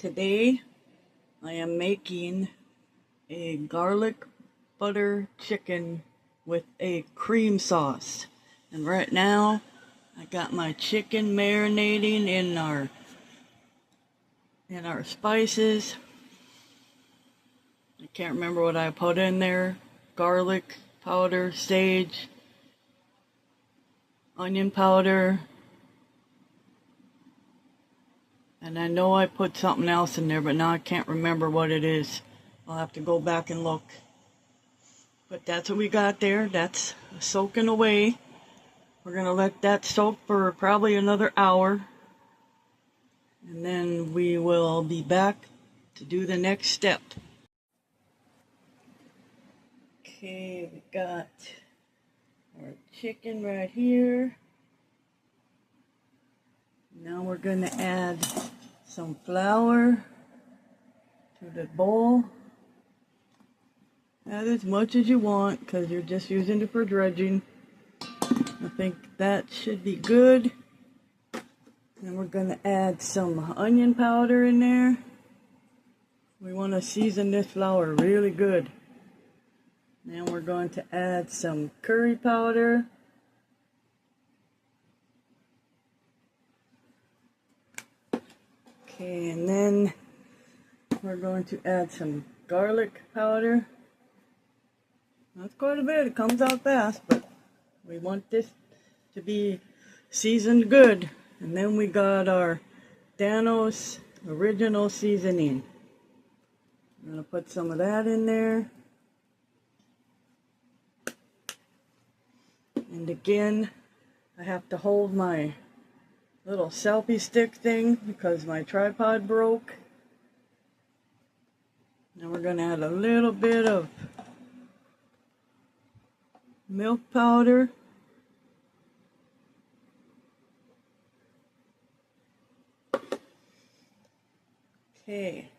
Today I am making a garlic butter chicken with a cream sauce. And right now I got my chicken marinating in our spices. I can't remember what I put in there. Garlic powder, sage, onion powder, and I know I put something else in there, but now I can't remember what it is. I'll have to go back and look. But that's what we got there. That's soaking away. We're going to let that soak for probably another hour. And then we will be back to do the next step. Okay, we got our chicken right here. Now we're going to add some flour to the bowl. Add as much as you want because you're just using it for dredging. I think that should be good. And we're going to add some onion powder in there. We want to season this flour really good. Now we're going to add some curry powder. Okay, and then we're going to add some garlic powder. That's quite a bit. It comes out fast, but we want this to be seasoned good. And then we got our Danos original seasoning. I'm going to put some of that in there. And again, I have to hold my little selfie stick thing because my tripod broke. Now we're going to add a little bit of milk powder. Okay.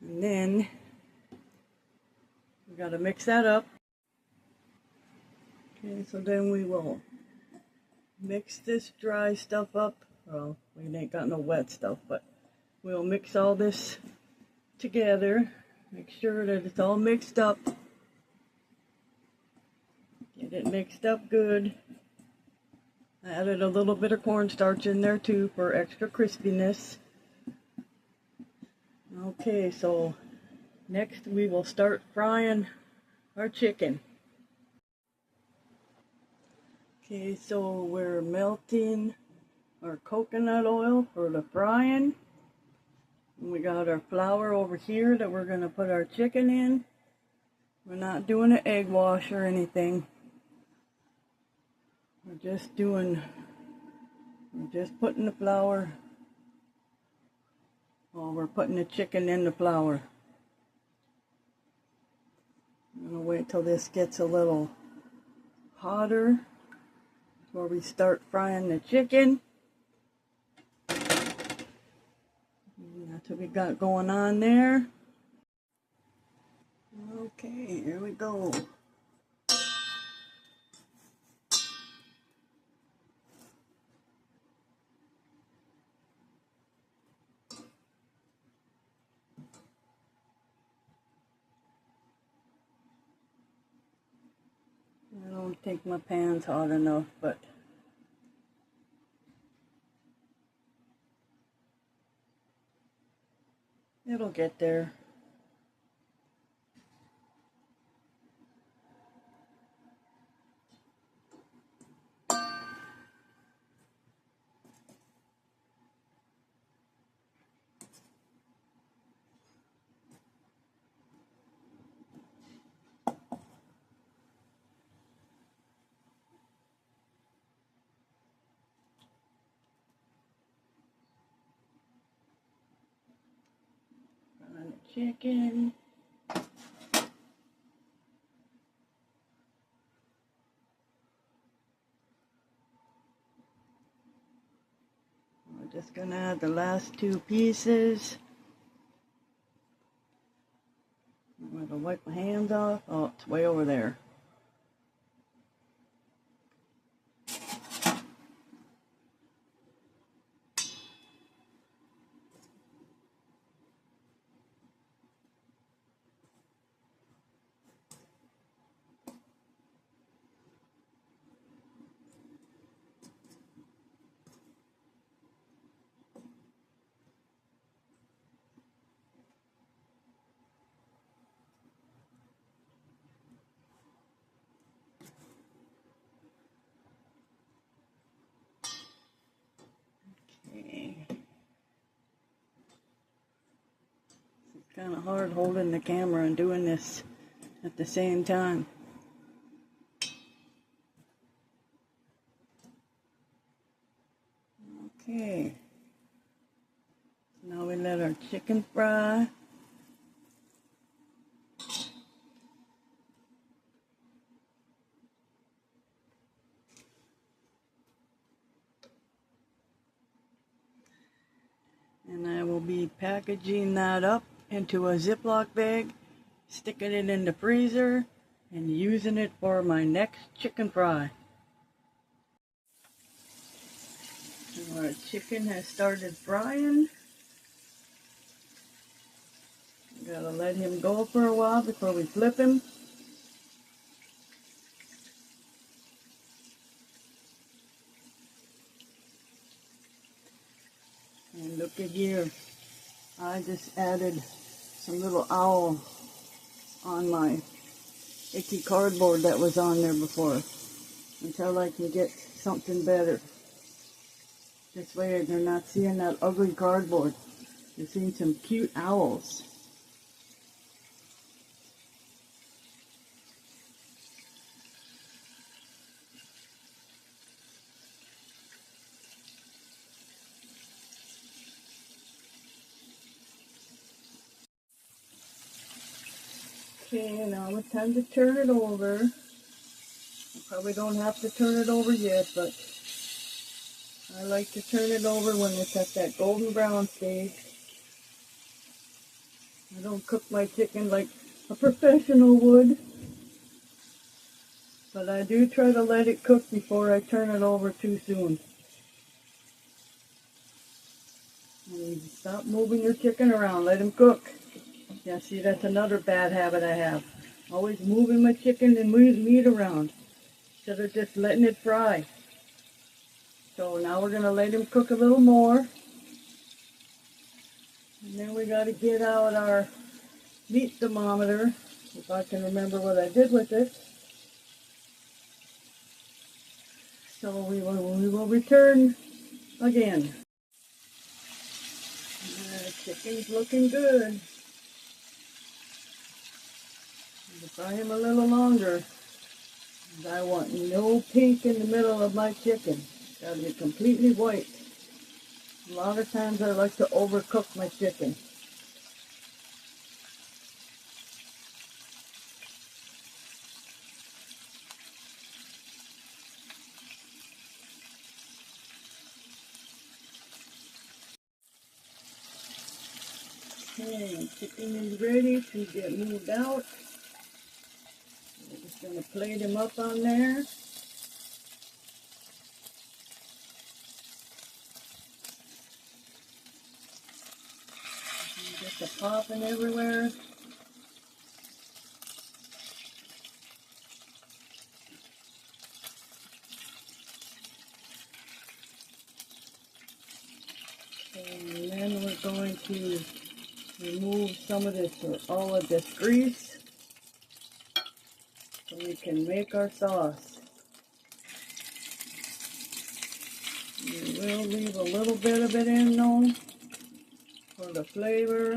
And then we got to mix that up. Okay, so then we will mix this dry stuff up. Well, we ain't got no wet stuff, but we'll mix all this together. Make sure that it's all mixed up. Get it mixed up good. I added a little bit of cornstarch in there too for extra crispiness. Okay, so next we will start frying our chicken. Okay, so we're melting our coconut oil for the frying. And we got our flour over here that we're going to put our chicken in. We're not doing an egg wash or anything. We're just putting the flour. Well, we're putting the chicken in the flour. I'm going to wait till this gets a little hotter before we start frying the chicken. That's what we got going on there. Okay, here we go. I don't think my pan's hot enough, but it'll get there. Frying the chicken. We're just going to add the last two pieces. I'm going to wipe my hands off. Oh, it's way over there. kind of hard holding the camera and doing this at the same time. Okay. Now we let our chicken fry. And I will be packaging that up into a Ziploc bag, sticking it in the freezer, and using it for my next chicken fry. So our chicken has started frying. Gotta let him go for a while before we flip him. And look at here, I just added some little owl on my icky cardboard that was on there before, until I can get something better. This way they're not seeing that ugly cardboard. They're seeing some cute owls. Okay, now it's time to turn it over. I probably don't have to turn it over yet, but I like to turn it over when it's at that golden brown stage. I don't cook my chicken like a professional would, but I do try to let it cook before I turn it over too soon. And stop moving your chicken around, let him cook. Yeah, see, that's another bad habit I have. Always moving my chicken and meat around instead of just letting it fry. So now we're going to let him cook a little more. And then we got to get out our meat thermometer, if I can remember what I did with it. So we will return again. Chicken's looking good. I'll fry him a little longer. I want no pink in the middle of my chicken. It's got to be completely white. A lot of times I like to overcook my chicken. Okay, chicken is ready to get moved out. We're just going to plate him up on there. Get the popping everywhere. And then we're going to remove some of this, or all of this grease, so we can make our sauce. We will leave a little bit of it in though, for the flavor.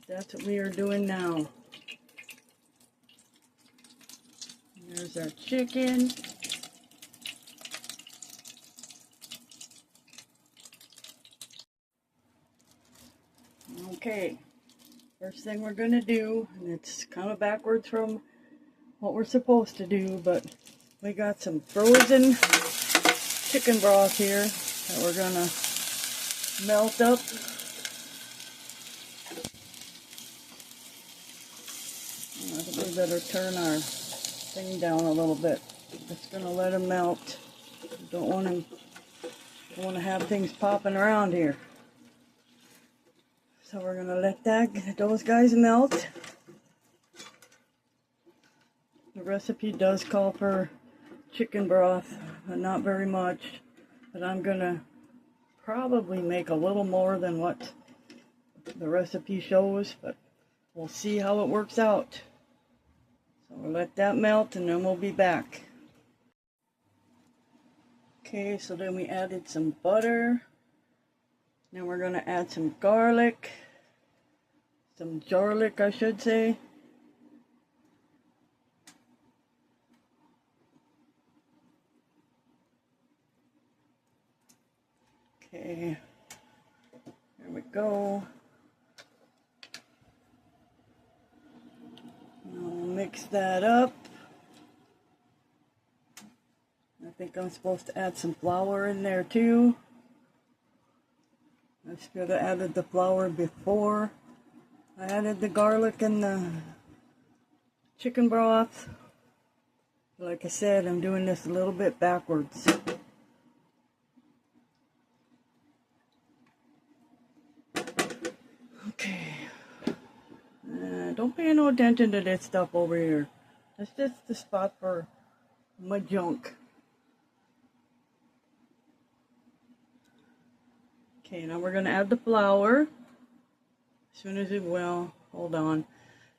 That's what we are doing now. There's our chicken. Okay, first thing we're going to do, and it's kind of backwards from what we're supposed to do, but we got some frozen chicken broth here that we're going to melt up. I think we better turn our thing down a little bit. Just going to let them melt. Don't want to have things popping around here. So we're going to let those guys melt. The recipe does call for chicken broth, but not very much. But I'm going to probably make a little more than what the recipe shows, but we'll see how it works out. So we'll let that melt and then we'll be back. Okay, so then we added some butter. Then we're going to add some garlic. some garlic, I should say. Okay, there we go. I'll mix that up. I think I'm supposed to add some flour in there too. I should have added the flour before I added the garlic and the chicken broth. Like I said, I'm doing this a little bit backwards. Okay. Don't pay no attention to this stuff over here. That's just the spot for my junk. Okay, now we're going to add the flour. As soon as it will. Hold on.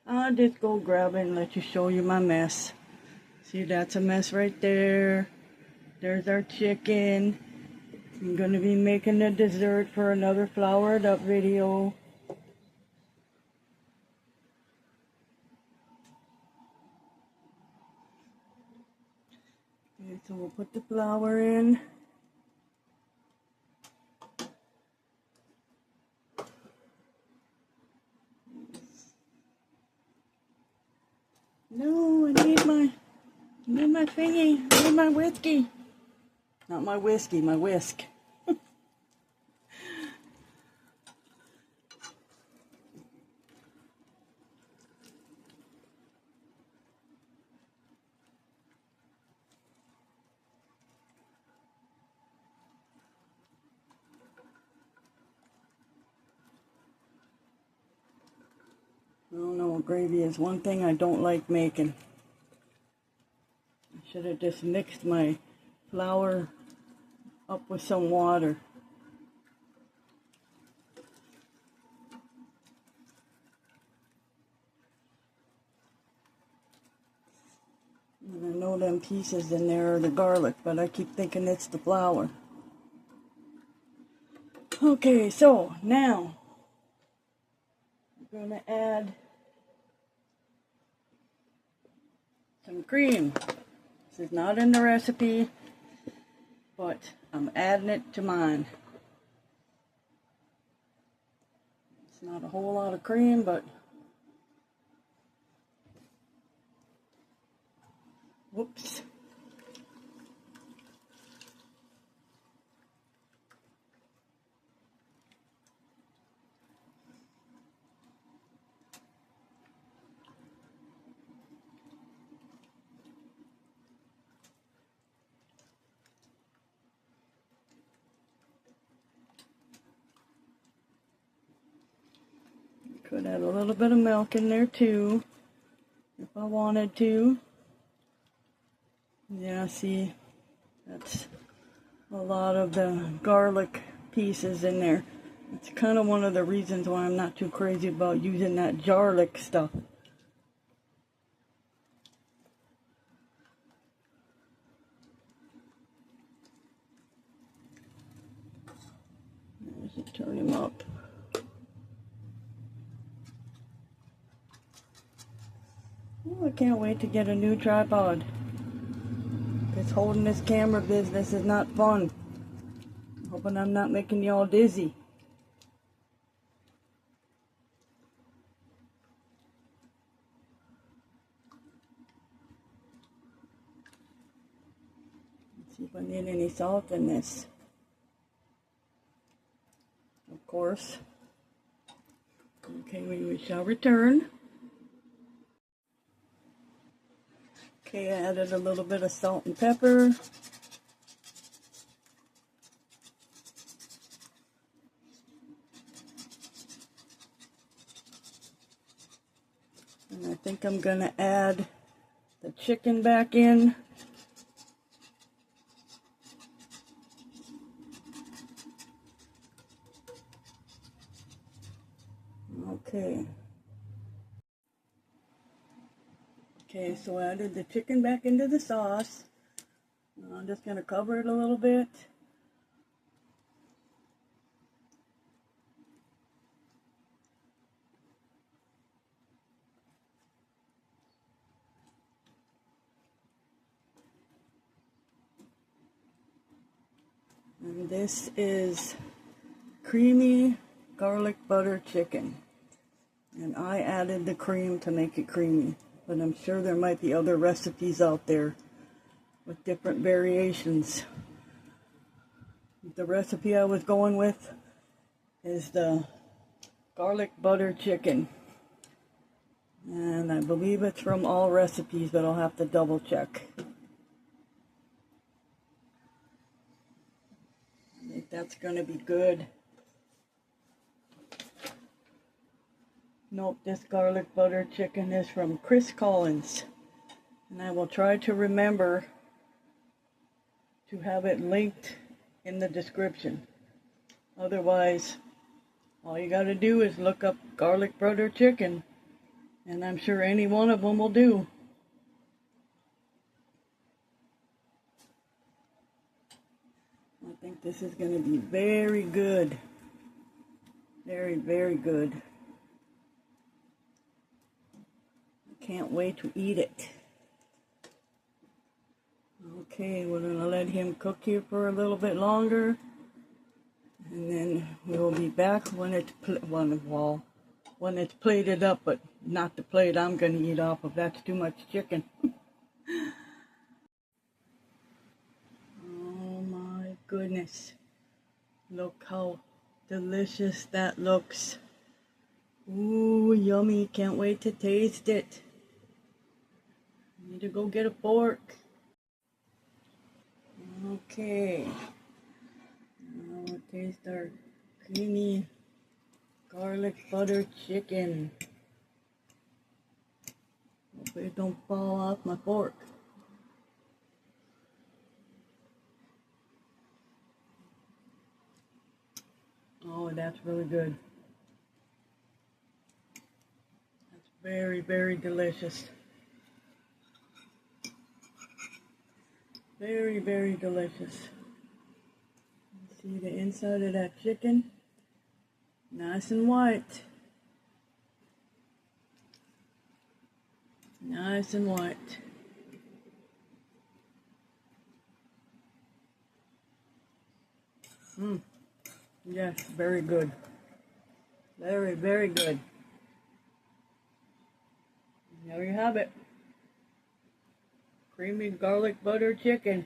I'll just go grab it and let you show you my mess. See, that's a mess right there. There's our chicken. I'm going to be making the dessert for another floured up video. Okay, so we'll put the flour in. No, I need my thingy. I need my whiskey. Not my whiskey, my whisk. I don't know, gravy is one thing I don't like making. I should have just mixed my flour up with some water. And I know them pieces in there are the garlic, but I keep thinking it's the flour. Okay, so now I'm going to add some cream. This is not in the recipe, but I'm adding it to mine. It's not a whole lot of cream, but whoops. Could add a little bit of milk in there too, if I wanted to. Yeah, see, that's a lot of the garlic pieces in there. It's kind of one of the reasons why I'm not too crazy about using that garlic stuff. Let's turn him up. Oh, I can't wait to get a new tripod. Because holding this camera business is not fun. I'm hoping I'm not making y'all dizzy. Let's see if I need any salt in this. Of course. Okay, we shall return. Okay, I added a little bit of salt and pepper. And I think I'm going to add the chicken back in. Okay. Okay, so I added the chicken back into the sauce. I'm just going to cover it a little bit. And this is creamy garlic butter chicken. And I added the cream to make it creamy. But I'm sure there might be other recipes out there with different variations. The recipe I was going with is the garlic butter chicken. And I believe it's from All Recipes, but I'll have to double check. I think that's going to be good. Nope, this garlic butter chicken is from Chris Collins. And I will try to remember to have it linked in the description. Otherwise, all you gotta do is look up garlic butter chicken, and I'm sure any one of them will do. I think this is gonna be very good. Very, very good. I can't wait to eat it. Okay, we're gonna let him cook here for a little bit longer, and then we'll be back when it's when it's plated up, but not the plate I'm gonna eat off of. That's too much chicken. Oh my goodness! Look how delicious that looks. Ooh, yummy! Can't wait to taste it. Need to go get a fork. Okay, now we'll taste our creamy garlic butter chicken. Hope it don't fall off my fork. Oh, that's really good. That's very, very delicious. Very, very delicious. See the inside of that chicken? Nice and white. Nice and white. Yes, very good. Very, very good. There you have it. Creamy garlic butter chicken.